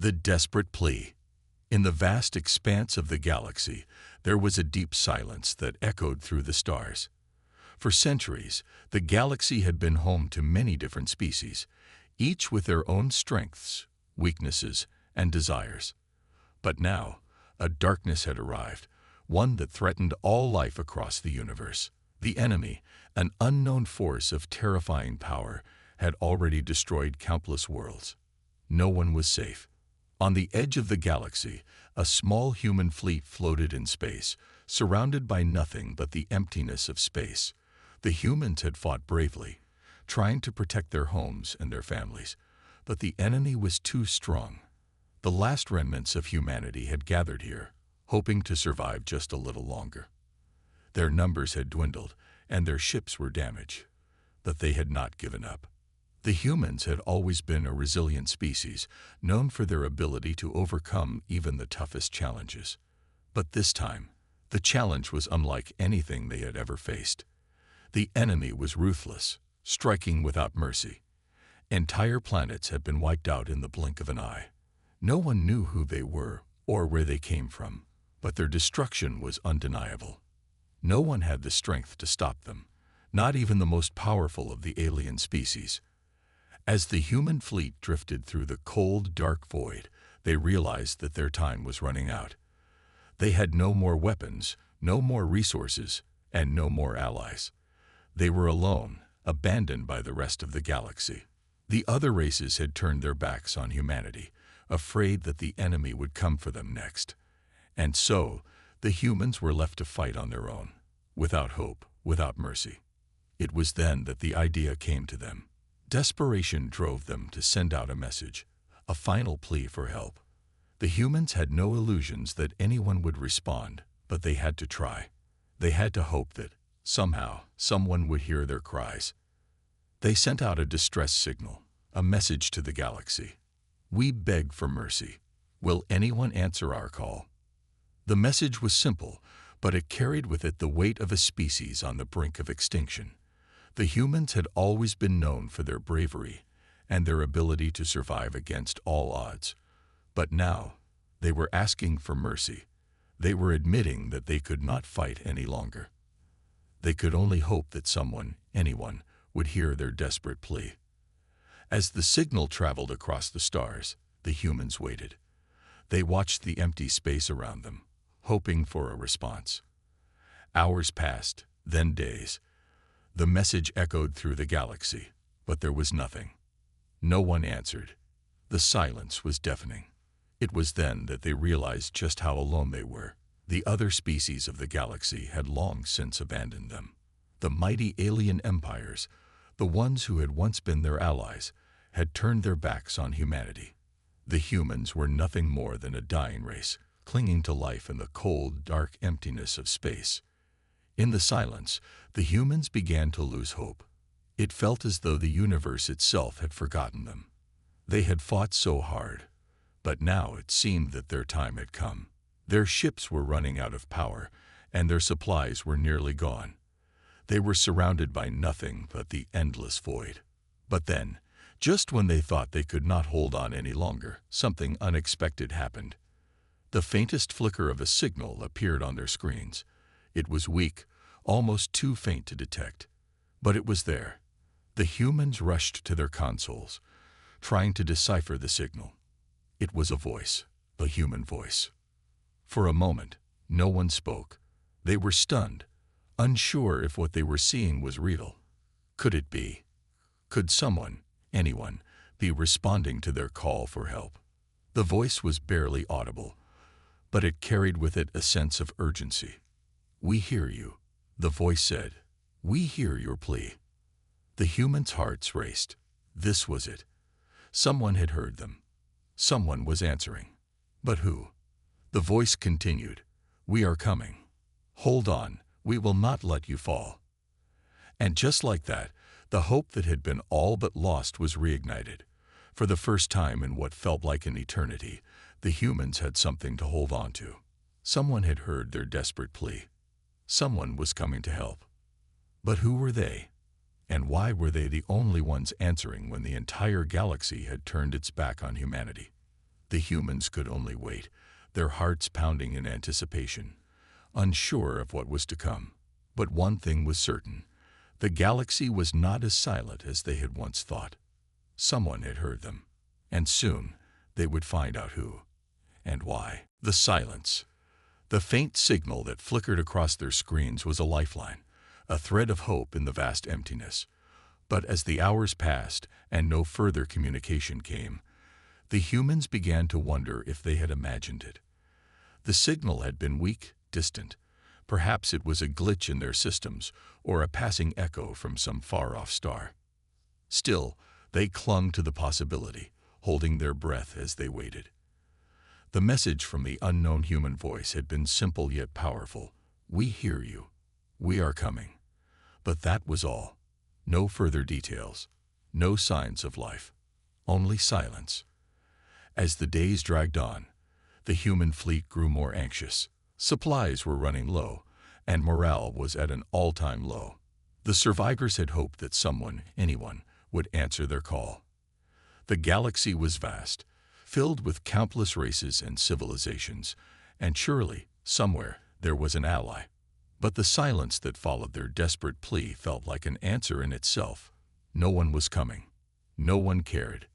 The desperate plea. In the vast expanse of the galaxy, there was a deep silence that echoed through the stars. For centuries, the galaxy had been home to many different species, each with their own strengths, weaknesses, and desires. But now, a darkness had arrived, one that threatened all life across the universe. The enemy, an unknown force of terrifying power, had already destroyed countless worlds. No one was safe. On the edge of the galaxy, a small human fleet floated in space, surrounded by nothing but the emptiness of space. The humans had fought bravely, trying to protect their homes and their families, but the enemy was too strong. The last remnants of humanity had gathered here, hoping to survive just a little longer. Their numbers had dwindled, and their ships were damaged, but they had not given up. The humans had always been a resilient species, known for their ability to overcome even the toughest challenges. But this time, the challenge was unlike anything they had ever faced. The enemy was ruthless, striking without mercy. Entire planets had been wiped out in the blink of an eye. No one knew who they were or where they came from, but their destruction was undeniable. No one had the strength to stop them, not even the most powerful of the alien species. As the human fleet drifted through the cold, dark void, they realized that their time was running out. They had no more weapons, no more resources, and no more allies. They were alone, abandoned by the rest of the galaxy. The other races had turned their backs on humanity, afraid that the enemy would come for them next. And so, the humans were left to fight on their own, without hope, without mercy. It was then that the idea came to them. Desperation drove them to send out a message, a final plea for help. The humans had no illusions that anyone would respond, but they had to try. They had to hope that, somehow, someone would hear their cries. They sent out a distress signal, a message to the galaxy. "We beg for mercy. Will anyone answer our call?" The message was simple, but it carried with it the weight of a species on the brink of extinction. The humans had always been known for their bravery and their ability to survive against all odds. But now, they were asking for mercy. They were admitting that they could not fight any longer. They could only hope that someone, anyone, would hear their desperate plea. As the signal traveled across the stars, the humans waited. They watched the empty space around them, hoping for a response. Hours passed, then days. The message echoed through the galaxy, but there was nothing. No one answered. The silence was deafening. It was then that they realized just how alone they were. The other species of the galaxy had long since abandoned them. The mighty alien empires, the ones who had once been their allies, had turned their backs on humanity. The humans were nothing more than a dying race, clinging to life in the cold, dark emptiness of space. In the silence, the humans began to lose hope. It felt as though the universe itself had forgotten them. They had fought so hard, but now it seemed that their time had come. Their ships were running out of power, and their supplies were nearly gone. They were surrounded by nothing but the endless void. But then, just when they thought they could not hold on any longer, something unexpected happened. The faintest flicker of a signal appeared on their screens. It was weak, almost too faint to detect. But it was there. The humans rushed to their consoles, trying to decipher the signal. It was a voice, a human voice. For a moment, no one spoke. They were stunned, unsure if what they were seeing was real. Could it be? Could someone, anyone, be responding to their call for help? The voice was barely audible, but it carried with it a sense of urgency. "We hear you," the voice said. "We hear your plea." The humans' hearts raced. This was it. Someone had heard them. Someone was answering. But who? The voice continued. "We are coming. Hold on, we will not let you fall." And just like that, the hope that had been all but lost was reignited. For the first time in what felt like an eternity, the humans had something to hold on to. Someone had heard their desperate plea. Someone was coming to help. But who were they? And why were they the only ones answering when the entire galaxy had turned its back on humanity? The humans could only wait, their hearts pounding in anticipation, unsure of what was to come. But one thing was certain. The galaxy was not as silent as they had once thought. Someone had heard them, and soon they would find out who and why. The silence. The faint signal that flickered across their screens was a lifeline, a thread of hope in the vast emptiness. But as the hours passed and no further communication came, the humans began to wonder if they had imagined it. The signal had been weak, distant. Perhaps it was a glitch in their systems or a passing echo from some far-off star. Still, they clung to the possibility, holding their breath as they waited. The message from the unknown human voice had been simple yet powerful. "We hear you. We are coming." But that was all. No further details. No signs of life. Only silence. As the days dragged on, the human fleet grew more anxious. Supplies were running low, and morale was at an all-time low. The survivors had hoped that someone, anyone, would answer their call. The galaxy was vast, filled with countless races and civilizations, and surely, somewhere, there was an ally. But the silence that followed their desperate plea felt like an answer in itself. No one was coming. No one cared.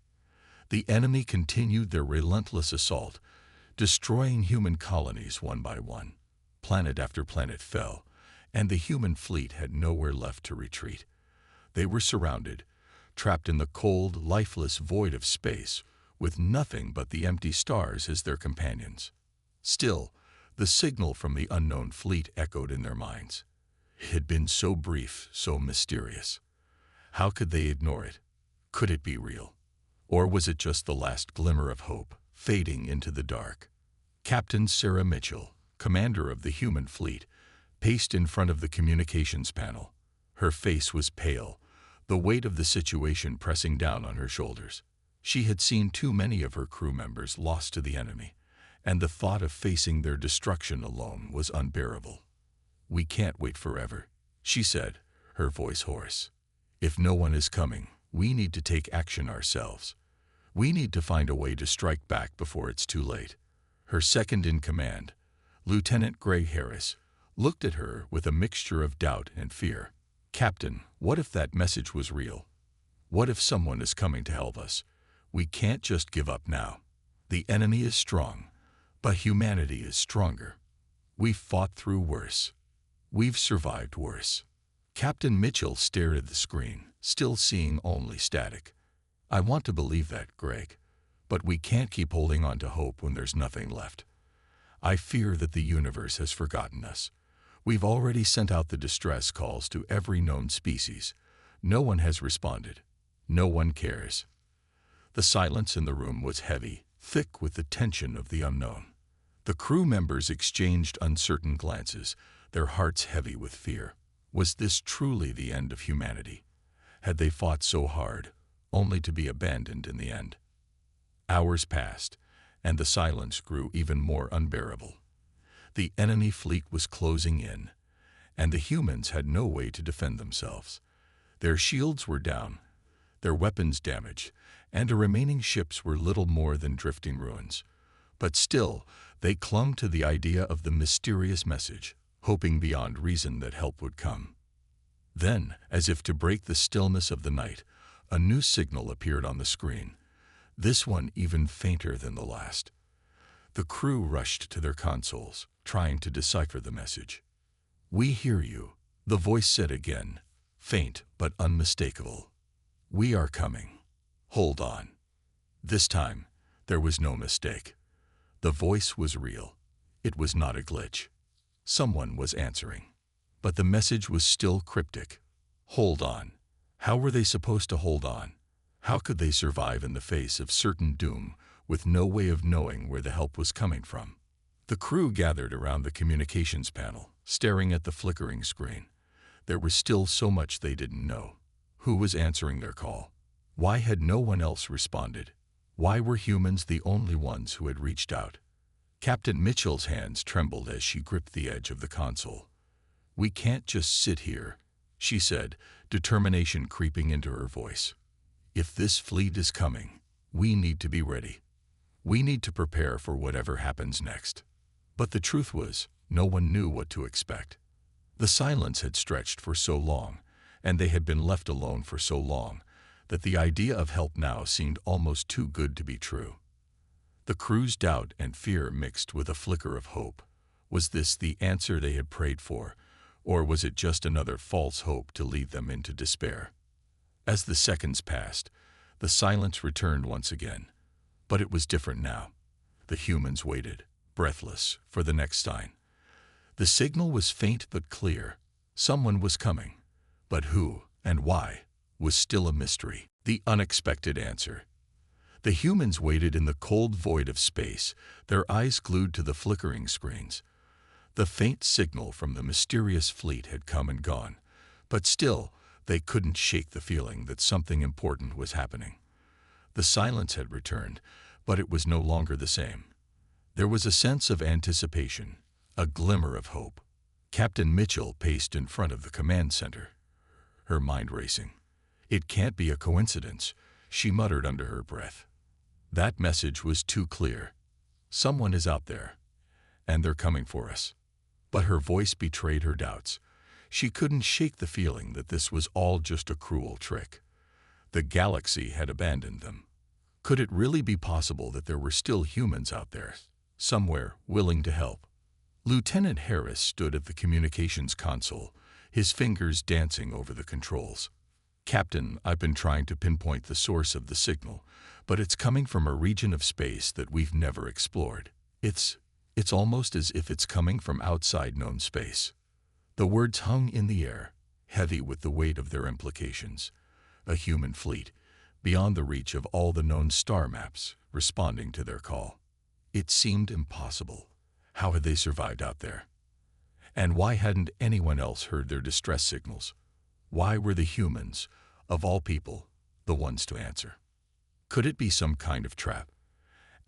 The enemy continued their relentless assault, destroying human colonies one by one. Planet after planet fell, and the human fleet had nowhere left to retreat. They were surrounded, trapped in the cold, lifeless void of space, with nothing but the empty stars as their companions. Still, the signal from the unknown fleet echoed in their minds. It had been so brief, so mysterious. How could they ignore it? Could it be real? Or was it just the last glimmer of hope, fading into the dark? Captain Sarah Mitchell, commander of the human fleet, paced in front of the communications panel. Her face was pale, the weight of the situation pressing down on her shoulders. She had seen too many of her crew members lost to the enemy, and the thought of facing their destruction alone was unbearable. "We can't wait forever," she said, her voice hoarse. "If no one is coming, we need to take action ourselves. We need to find a way to strike back before it's too late." Her second-in-command, Lieutenant Gray Harris, looked at her with a mixture of doubt and fear. "Captain, what if that message was real? What if someone is coming to help us? We can't just give up now. The enemy is strong, but humanity is stronger. We've fought through worse. We've survived worse." Captain Mitchell stared at the screen, still seeing only static. "I want to believe that, Greg, but we can't keep holding on to hope when there's nothing left. I fear that the universe has forgotten us. We've already sent out the distress calls to every known species. No one has responded. No one cares." The silence in the room was heavy, thick with the tension of the unknown. The crew members exchanged uncertain glances, their hearts heavy with fear. Was this truly the end of humanity? Had they fought so hard, only to be abandoned in the end? Hours passed, and the silence grew even more unbearable. The enemy fleet was closing in, and the humans had no way to defend themselves. Their shields were down, their weapons damaged, and the remaining ships were little more than drifting ruins. But still, they clung to the idea of the mysterious message, hoping beyond reason that help would come. Then, as if to break the stillness of the night, a new signal appeared on the screen, this one even fainter than the last. The crew rushed to their consoles, trying to decipher the message. "We hear you," the voice said again, faint but unmistakable. "We are coming. Hold on." This time, there was no mistake. The voice was real. It was not a glitch. Someone was answering. But the message was still cryptic. Hold on. How were they supposed to hold on? How could they survive in the face of certain doom, with no way of knowing where the help was coming from? The crew gathered around the communications panel, staring at the flickering screen. There was still so much they didn't know. Who was answering their call? Why had no one else responded? Why were humans the only ones who had reached out? Captain Mitchell's hands trembled as she gripped the edge of the console. "We can't just sit here," she said, determination creeping into her voice. "If this fleet is coming, we need to be ready. We need to prepare for whatever happens next. But the truth was, no one knew what to expect. The silence had stretched for so long, and they had been left alone for so long, that the idea of help now seemed almost too good to be true. The crew's doubt and fear mixed with a flicker of hope. Was this the answer they had prayed for, or was it just another false hope to lead them into despair? As the seconds passed, the silence returned once again. But it was different now. The humans waited, breathless, for the next sign. The signal was faint but clear. Someone was coming. But who and why was still a mystery. The unexpected answer. The humans waited in the cold void of space, their eyes glued to the flickering screens. The faint signal from the mysterious fleet had come and gone, but still they couldn't shake the feeling that something important was happening. The silence had returned, but it was no longer the same. There was a sense of anticipation, a glimmer of hope. Captain Mitchell paced in front of the command center, her mind racing. "It can't be a coincidence," she muttered under her breath. That message was too clear. Someone is out there, and they're coming for us. But her voice betrayed her doubts. She couldn't shake the feeling that this was all just a cruel trick. The galaxy had abandoned them. Could it really be possible that there were still humans out there, somewhere, willing to help? Lieutenant Harris stood at the communications console, his fingers dancing over the controls. "Captain, I've been trying to pinpoint the source of the signal, but it's coming from a region of space that we've never explored. It's almost as if it's coming from outside known space." The words hung in the air, heavy with the weight of their implications. A human fleet, beyond the reach of all the known star maps, responding to their call. It seemed impossible. How had they survived out there? And why hadn't anyone else heard their distress signals? Why were the humans, of all people, the ones to answer? Could it be some kind of trap?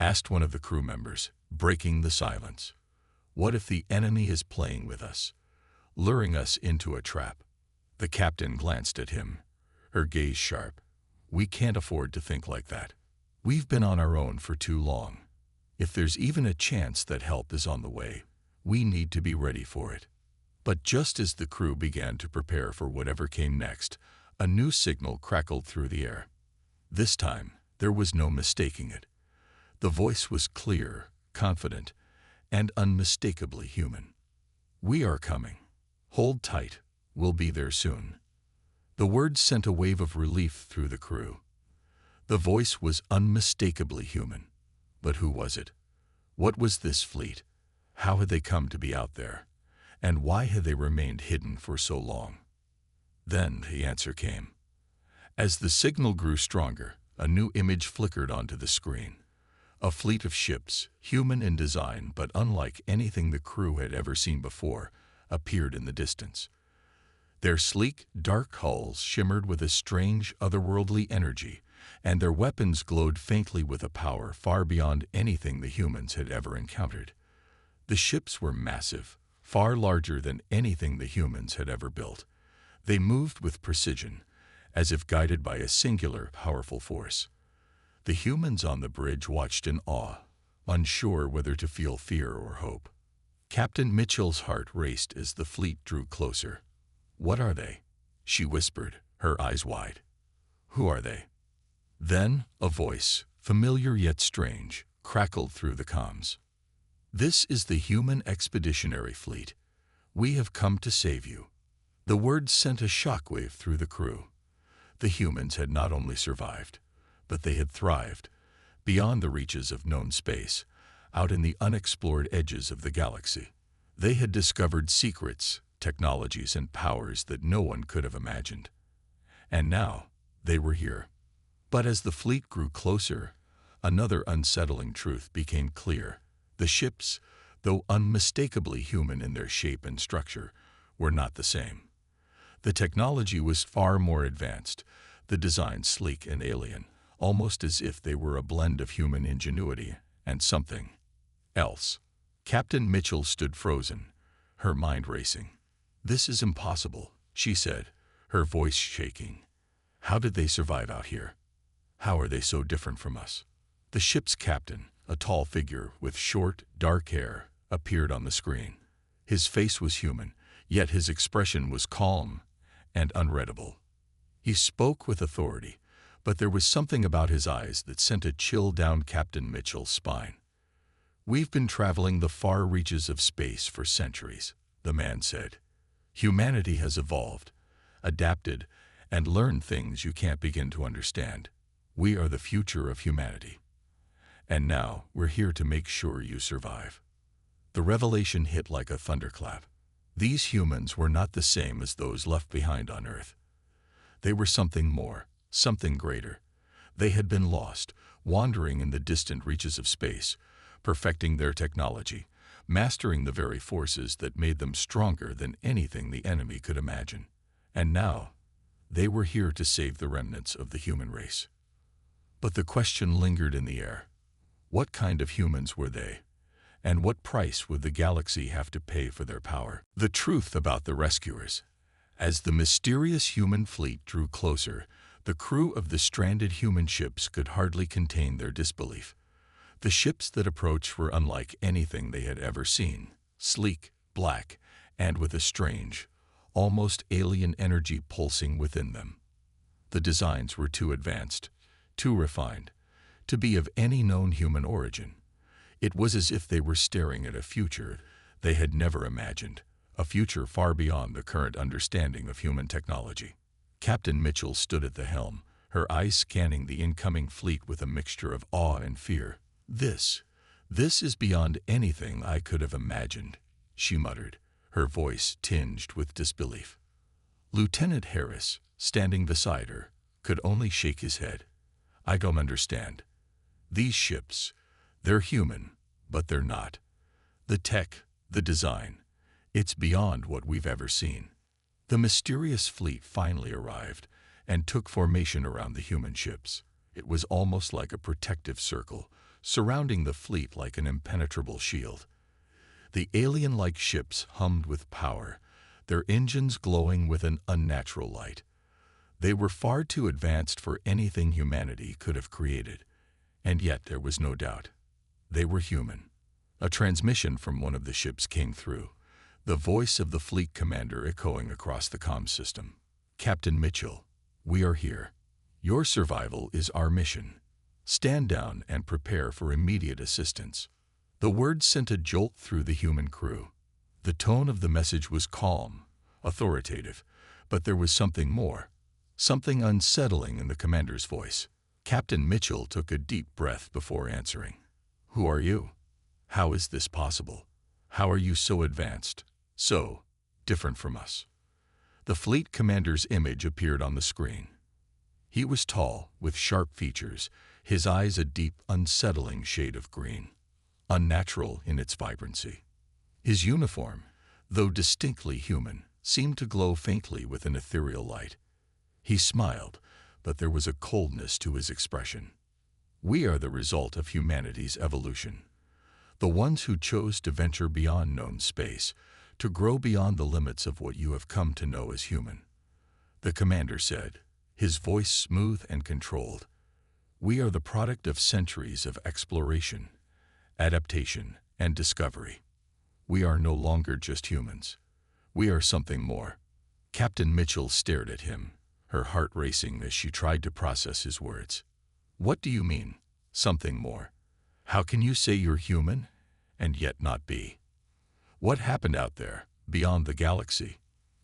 Asked one of the crew members, breaking the silence. What if the enemy is playing with us, luring us into a trap? The captain glanced at him, her gaze sharp. "We can't afford to think like that. We've been on our own for too long. If there's even a chance that help is on the way, we need to be ready for it." But just as the crew began to prepare for whatever came next, a new signal crackled through the air. This time, there was no mistaking it. The voice was clear, confident, and unmistakably human. "We are coming. Hold tight. We'll be there soon." The words sent a wave of relief through the crew. The voice was unmistakably human. But who was it? What was this fleet? How had they come to be out there? And why had they remained hidden for so long? Then the answer came. As the signal grew stronger, a new image flickered onto the screen. A fleet of ships, human in design but unlike anything the crew had ever seen before, appeared in the distance. Their sleek, dark hulls shimmered with a strange, otherworldly energy, and their weapons glowed faintly with a power far beyond anything the humans had ever encountered. The ships were massive, far larger than anything the humans had ever built. They moved with precision, as if guided by a singular, powerful force. The humans on the bridge watched in awe, unsure whether to feel fear or hope. Captain Mitchell's heart raced as the fleet drew closer. "What are they?" she whispered, her eyes wide. "Who are they?" Then a voice, familiar yet strange, crackled through the comms. "This is the Human Expeditionary Fleet. We have come to save you." The words sent a shockwave through the crew. The humans had not only survived, but they had thrived, beyond the reaches of known space, out in the unexplored edges of the galaxy. They had discovered secrets, technologies, and powers that no one could have imagined. And now, they were here. But as the fleet grew closer, another unsettling truth became clear. The ships, though unmistakably human in their shape and structure, were not the same. The technology was far more advanced, the design sleek and alien, almost as if they were a blend of human ingenuity and something else. Captain Mitchell stood frozen, her mind racing. "This is impossible," she said, her voice shaking. "How did they survive out here? How are they so different from us?" The ship's captain, A tall figure with short, dark hair appeared on the screen. His face was human, yet his expression was calm and unreadable. He spoke with authority, but there was something about his eyes that sent a chill down Captain Mitchell's spine. "We've been traveling the far reaches of space for centuries," the man said. "Humanity has evolved, adapted, and learned things you can't begin to understand. We are the future of humanity. And now we're here to make sure you survive." The revelation hit like a thunderclap. These humans were not the same as those left behind on Earth. They were something more, something greater. They had been lost, wandering in the distant reaches of space, perfecting their technology, mastering the very forces that made them stronger than anything the enemy could imagine. And now, they were here to save the remnants of the human race. But the question lingered in the air. What kind of humans were they? And what price would the galaxy have to pay for their power? The truth about the rescuers. As the mysterious human fleet drew closer, the crew of the stranded human ships could hardly contain their disbelief. The ships that approached were unlike anything they had ever seen, sleek, black, and with a strange, almost alien energy pulsing within them. The designs were too advanced, too refined, to be of any known human origin. It was as if they were staring at a future they had never imagined, a future far beyond the current understanding of human technology. Captain Mitchell stood at the helm, her eyes scanning the incoming fleet with a mixture of awe and fear. This is beyond anything I could have imagined," she muttered, her voice tinged with disbelief. Lieutenant Harris, standing beside her, could only shake his head. "I don't understand. These ships, they're human, but they're not. The tech, the design, it's beyond what we've ever seen." The mysterious fleet finally arrived and took formation around the human ships. It was almost like a protective circle, surrounding the fleet like an impenetrable shield. The alien-like ships hummed with power, their engines glowing with an unnatural light. They were far too advanced for anything humanity could have created, and yet there was no doubt. They were human. A transmission from one of the ships came through, the voice of the fleet commander echoing across the comm system. "Captain Mitchell, we are here. Your survival is our mission. Stand down and prepare for immediate assistance." The words sent a jolt through the human crew. The tone of the message was calm, authoritative, but there was something more, something unsettling in the commander's voice. Captain Mitchell took a deep breath before answering. "Who are you? How is this possible? How are you so advanced, so different from us?" The fleet commander's image appeared on the screen. He was tall, with sharp features, his eyes a deep, unsettling shade of green, unnatural in its vibrancy. His uniform, though distinctly human, seemed to glow faintly with an ethereal light. He smiled, but there was a coldness to his expression. "We are the result of humanity's evolution. The ones who chose to venture beyond known space, to grow beyond the limits of what you have come to know as human," the commander said, his voice smooth and controlled. "We are the product of centuries of exploration, adaptation, and discovery. We are no longer just humans. We are something more." Captain Mitchell stared at him, her heart racing as she tried to process his words. "What do you mean, something more? How can you say you're human and yet not be? What happened out there, beyond the galaxy?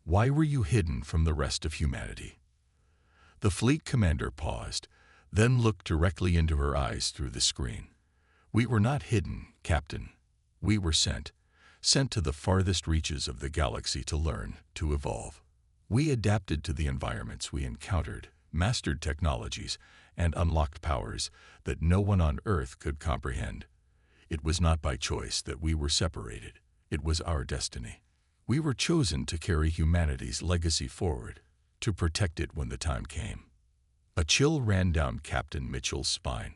Why were you hidden from the rest of humanity?" The fleet commander paused, then looked directly into her eyes through the screen. "We were not hidden, Captain. We were sent to the farthest reaches of the galaxy to learn, to evolve. We adapted to the environments we encountered, mastered technologies, and unlocked powers that no one on Earth could comprehend. It was not by choice that we were separated. It was our destiny. We were chosen to carry humanity's legacy forward, to protect it when the time came." A chill ran down Captain Mitchell's spine.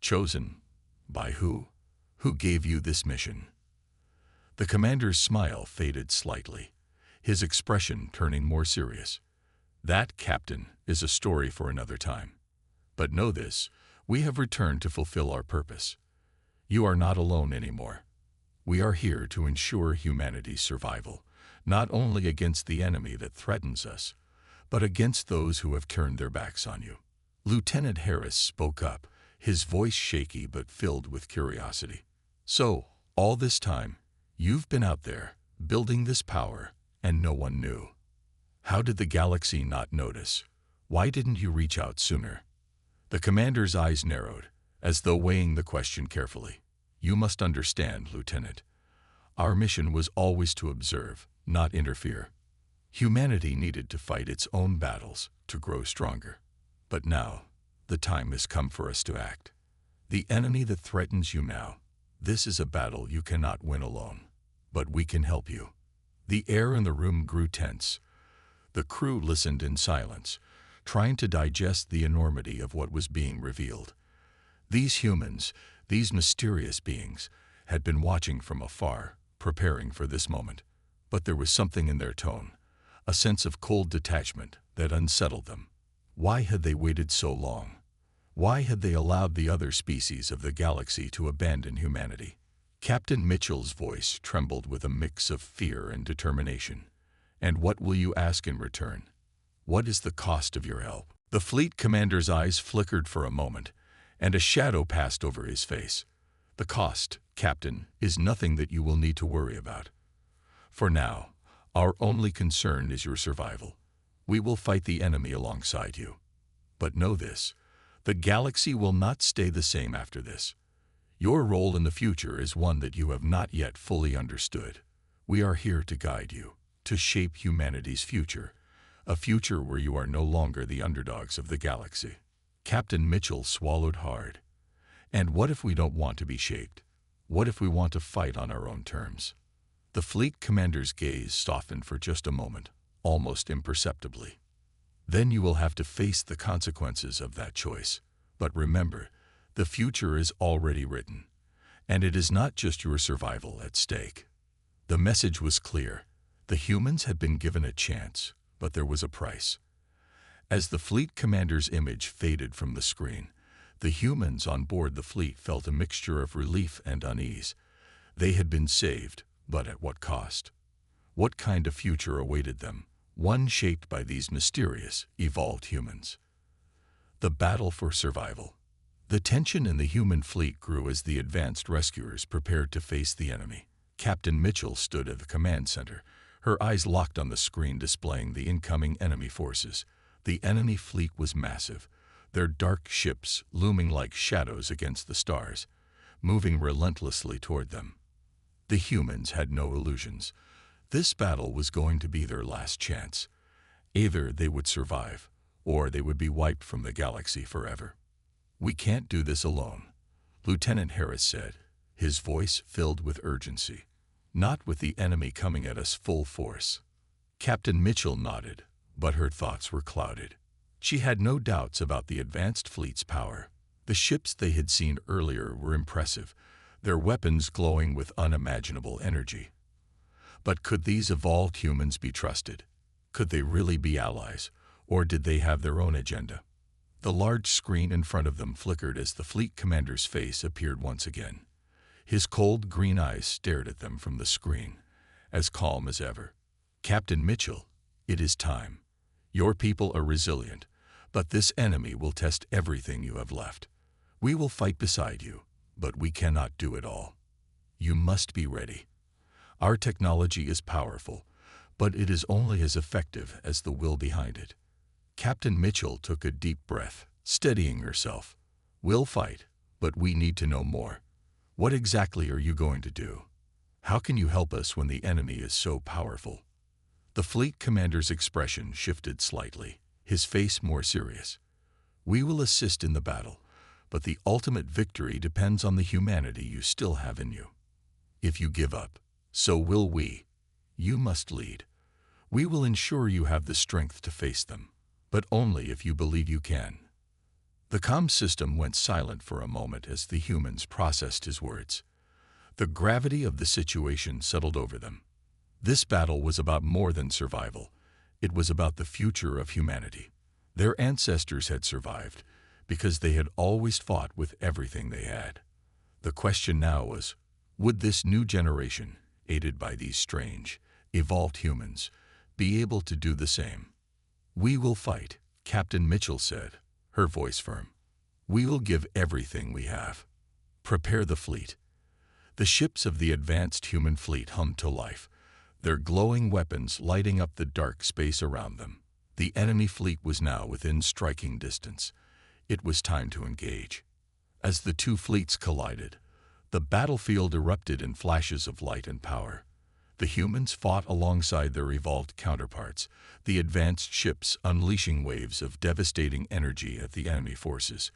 "Chosen? By who? Who gave you this mission?" The commander's smile faded slightly, his expression turning more serious. "That, Captain, is a story for another time. But know this, we have returned to fulfill our purpose. You are not alone anymore. We are here to ensure humanity's survival, not only against the enemy that threatens us, but against those who have turned their backs on you." Lieutenant Harris spoke up, his voice shaky but filled with curiosity. "So, all this time, you've been out there, building this power, and no one knew. How did the galaxy not notice? Why didn't you reach out sooner?" The commander's eyes narrowed, as though weighing the question carefully. "You must understand, Lieutenant. Our mission was always to observe, not interfere. Humanity needed to fight its own battles to grow stronger. But now, the time has come for us to act. The enemy that threatens you now, this is a battle you cannot win alone. But we can help you." The air in the room grew tense. The crew listened in silence, trying to digest the enormity of what was being revealed. These humans, these mysterious beings, had been watching from afar, preparing for this moment. But there was something in their tone, a sense of cold detachment that unsettled them. Why had they waited so long? Why had they allowed the other species of the galaxy to abandon humanity? Captain Mitchell's voice trembled with a mix of fear and determination. "And what will you ask in return? What is the cost of your help?" The fleet commander's eyes flickered for a moment, and a shadow passed over his face. "The cost, Captain, is nothing that you will need to worry about. For now, our only concern is your survival. We will fight the enemy alongside you. But know this, the galaxy will not stay the same after this. Your role in the future is one that you have not yet fully understood. We are here to guide you, to shape humanity's future, a future where you are no longer the underdogs of the galaxy." Captain Mitchell swallowed hard. "And what if we don't want to be shaped? What if we want to fight on our own terms?" The fleet commander's gaze softened for just a moment, almost imperceptibly. "Then you will have to face the consequences of that choice. But remember, the future is already written, and it is not just your survival at stake." The message was clear. The humans had been given a chance, but there was a price. As the fleet commander's image faded from the screen, the humans on board the fleet felt a mixture of relief and unease. They had been saved, but at what cost? What kind of future awaited them? One shaped by these mysterious, evolved humans. The battle for survival. The tension in the human fleet grew as the advanced rescuers prepared to face the enemy. Captain Mitchell stood at the command center, her eyes locked on the screen displaying the incoming enemy forces. The enemy fleet was massive, their dark ships looming like shadows against the stars, moving relentlessly toward them. The humans had no illusions. This battle was going to be their last chance. Either they would survive, or they would be wiped from the galaxy forever. "We can't do this alone," Lieutenant Harris said, his voice filled with urgency. "Not with the enemy coming at us full force." Captain Mitchell nodded, but her thoughts were clouded. She had no doubts about the advanced fleet's power. The ships they had seen earlier were impressive, their weapons glowing with unimaginable energy. But could these evolved humans be trusted? Could they really be allies, or did they have their own agenda? The large screen in front of them flickered as the fleet commander's face appeared once again. His cold green eyes stared at them from the screen, as calm as ever. "Captain Mitchell, it is time. Your people are resilient, but this enemy will test everything you have left. We will fight beside you, but we cannot do it all. You must be ready. Our technology is powerful, but it is only as effective as the will behind it." Captain Mitchell took a deep breath, steadying herself. "We'll fight, but we need to know more. What exactly are you going to do? How can you help us when the enemy is so powerful?" The fleet commander's expression shifted slightly, his face more serious. "We will assist in the battle, but the ultimate victory depends on the humanity you still have in you. If you give up, so will we. You must lead. We will ensure you have the strength to face them, but only if you believe you can." The comm system went silent for a moment as the humans processed his words. The gravity of the situation settled over them. This battle was about more than survival. It was about the future of humanity. Their ancestors had survived because they had always fought with everything they had. The question now was, would this new generation, aided by these strange, evolved humans, be able to do the same? "We will fight," Captain Mitchell said, her voice firm. "We will give everything we have. Prepare the fleet." The ships of the advanced human fleet hummed to life, their glowing weapons lighting up the dark space around them. The enemy fleet was now within striking distance. It was time to engage. As the two fleets collided, the battlefield erupted in flashes of light and power. The humans fought alongside their evolved counterparts, the advanced ships unleashing waves of devastating energy at the enemy forces.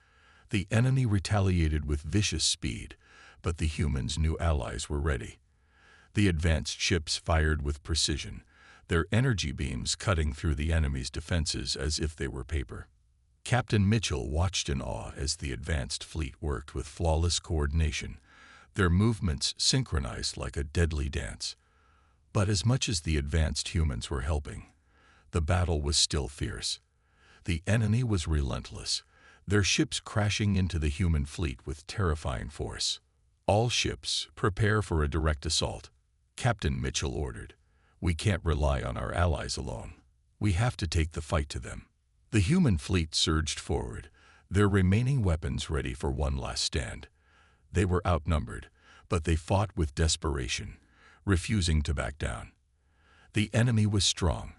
The enemy retaliated with vicious speed, but the humans' new allies were ready. The advanced ships fired with precision, their energy beams cutting through the enemy's defenses as if they were paper. Captain Mitchell watched in awe as the advanced fleet worked with flawless coordination, their movements synchronized like a deadly dance. But as much as the advanced humans were helping, the battle was still fierce. The enemy was relentless, their ships crashing into the human fleet with terrifying force. "All ships, prepare for a direct assault," Captain Mitchell ordered. "We can't rely on our allies alone. We have to take the fight to them." The human fleet surged forward, their remaining weapons ready for one last stand. They were outnumbered, but they fought with desperation, refusing to back down. The enemy was strong,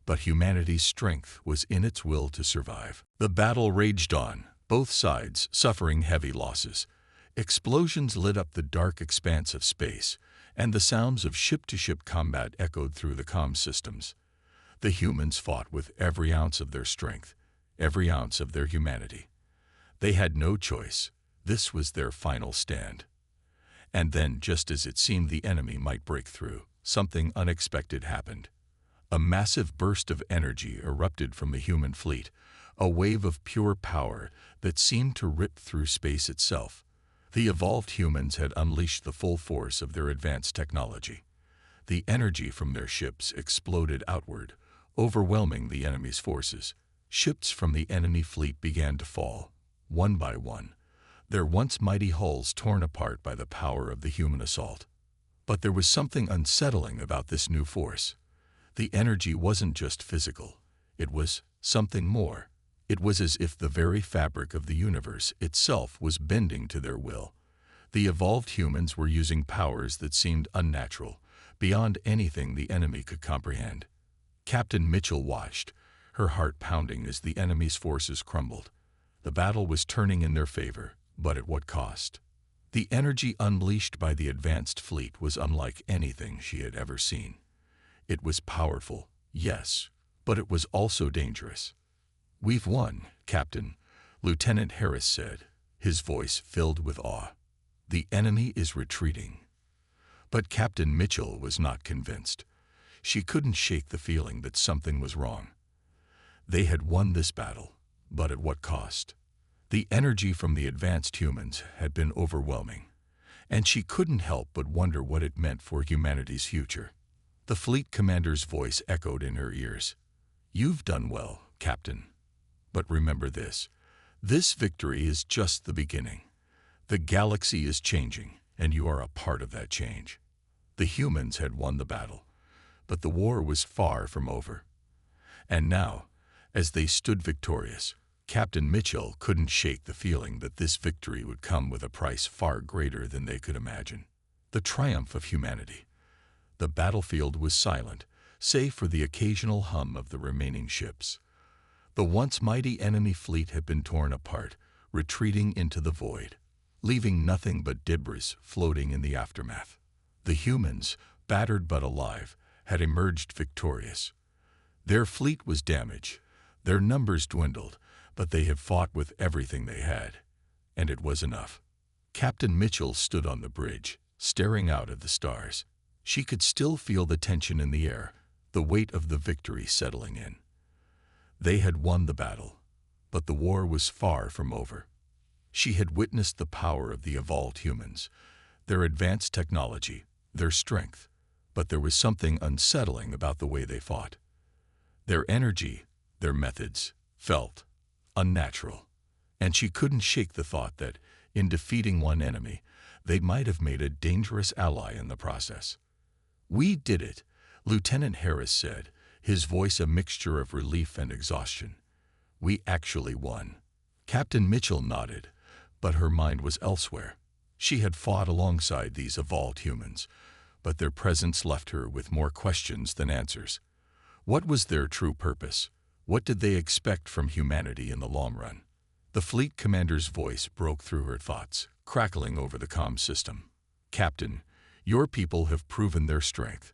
but humanity's strength was in its will to survive. The battle raged on, both sides suffering heavy losses. Explosions lit up the dark expanse of space, and the sounds of ship-to-ship combat echoed through the comm systems. The humans fought with every ounce of their strength, every ounce of their humanity. They had no choice. This was their final stand. And then, just as it seemed the enemy might break through, something unexpected happened. A massive burst of energy erupted from the human fleet, a wave of pure power that seemed to rip through space itself. The evolved humans had unleashed the full force of their advanced technology. The energy from their ships exploded outward, overwhelming the enemy's forces. Ships from the enemy fleet began to fall, one by one, their once mighty hulls torn apart by the power of the human assault. But there was something unsettling about this new force. The energy wasn't just physical. It was something more. It was as if the very fabric of the universe itself was bending to their will. The evolved humans were using powers that seemed unnatural, beyond anything the enemy could comprehend. Captain Mitchell watched, her heart pounding as the enemy's forces crumbled. The battle was turning in their favor, but at what cost? The energy unleashed by the advanced fleet was unlike anything she had ever seen. It was powerful, yes, but it was also dangerous. "We've won, Captain," Lieutenant Harris said, his voice filled with awe. "The enemy is retreating." But Captain Mitchell was not convinced. She couldn't shake the feeling that something was wrong. They had won this battle, but at what cost? The energy from the advanced humans had been overwhelming, and she couldn't help but wonder what it meant for humanity's future. The fleet commander's voice echoed in her ears. "You've done well, Captain. But remember this. This victory is just the beginning. The galaxy is changing, and you are a part of that change." The humans had won the battle, but the war was far from over. And now, as they stood victorious, Captain Mitchell couldn't shake the feeling that this victory would come with a price far greater than they could imagine. The triumph of humanity. The battlefield was silent, save for the occasional hum of the remaining ships. The once mighty enemy fleet had been torn apart, retreating into the void, leaving nothing but debris floating in the aftermath. The humans, battered but alive, had emerged victorious. Their fleet was damaged, their numbers dwindled, but they had fought with everything they had, and it was enough. Captain Mitchell stood on the bridge, staring out at the stars. She could still feel the tension in the air, the weight of the victory settling in. They had won the battle, but the war was far from over. She had witnessed the power of the evolved humans, their advanced technology, their strength, but there was something unsettling about the way they fought. Their energy, their methods, felt unnatural, and she couldn't shake the thought that, in defeating one enemy, They might have made a dangerous ally in the process. "We did it," Lieutenant Harris said, his voice a mixture of relief and exhaustion. "We actually won." Captain Mitchell nodded, but her mind was elsewhere. She had fought alongside these evolved humans, but their presence left her with more questions than answers. What was their true purpose? What did they expect from humanity in the long run? The fleet commander's voice broke through her thoughts, crackling over the comm system. "Captain, your people have proven their strength.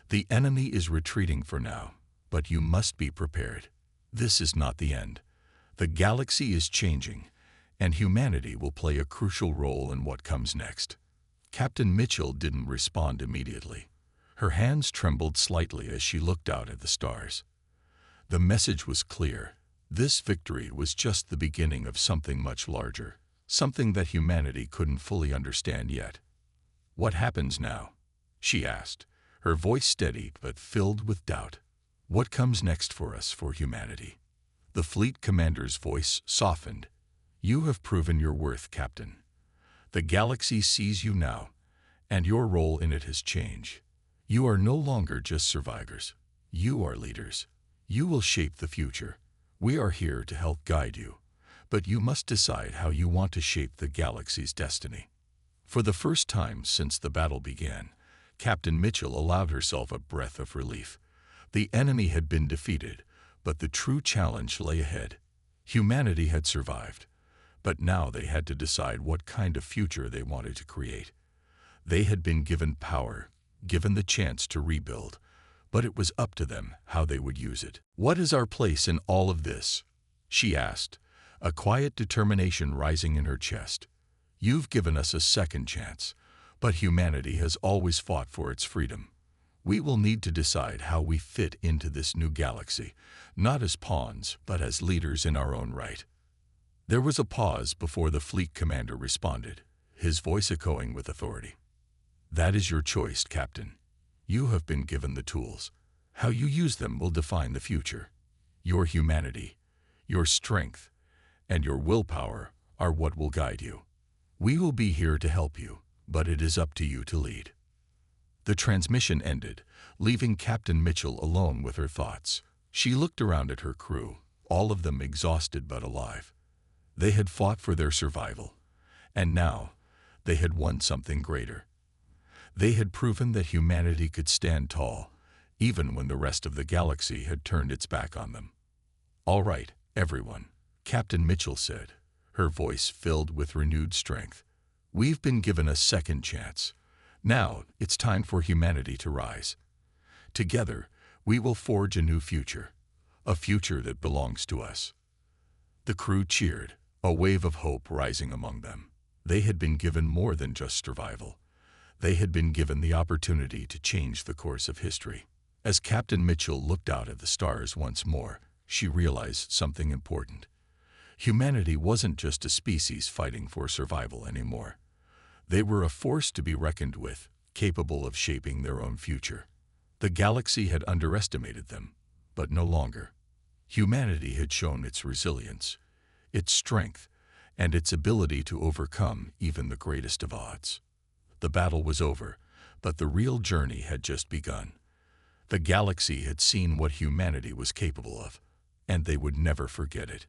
The enemy is retreating for now, but you must be prepared. This is not the end. The galaxy is changing, and humanity will play a crucial role in what comes next." Captain Mitchell didn't respond immediately. Her hands trembled slightly as she looked out at the stars. The message was clear. This victory was just the beginning of something much larger, something that humanity couldn't fully understand yet. "What happens now?" she asked, her voice steady but filled with doubt. "What comes next for us, for humanity?" The fleet commander's voice softened. "You have proven your worth, Captain. The galaxy sees you now, and your role in it has changed. You are no longer just survivors. You are leaders. You will shape the future. We are here to help guide you, but you must decide how you want to shape the galaxy's destiny." For the first time since the battle began, Captain Mitchell allowed herself a breath of relief. The enemy had been defeated, but the true challenge lay ahead. Humanity had survived, but now they had to decide what kind of future they wanted to create. They had been given power, given the chance to rebuild, but it was up to them how they would use it. "What is our place in all of this?" she asked, a quiet determination rising in her chest. "You've given us a second chance, but humanity has always fought for its freedom. We will need to decide how we fit into this new galaxy, not as pawns, but as leaders in our own right." There was a pause before the fleet commander responded, his voice echoing with authority. "That is your choice, Captain. You have been given the tools. How you use them will define the future. Your humanity, your strength, and your willpower are what will guide you. We will be here to help you, but it is up to you to lead." The transmission ended, leaving Captain Mitchell alone with her thoughts. She looked around at her crew, all of them exhausted but alive. They had fought for their survival, and now they had won something greater. They had proven that humanity could stand tall, even when the rest of the galaxy had turned its back on them. "All right, everyone," Captain Mitchell said, her voice filled with renewed strength. "We've been given a second chance. Now it's time for humanity to rise. Together, we will forge a new future, a future that belongs to us." The crew cheered, a wave of hope rising among them. They had been given more than just survival. They had been given the opportunity to change the course of history. As Captain Mitchell looked out at the stars once more, she realized something important. Humanity wasn't just a species fighting for survival anymore. They were a force to be reckoned with, capable of shaping their own future. The galaxy had underestimated them, but no longer. Humanity had shown its resilience, its strength, and its ability to overcome even the greatest of odds. The battle was over, but the real journey had just begun. The galaxy had seen what humanity was capable of, and they would never forget it.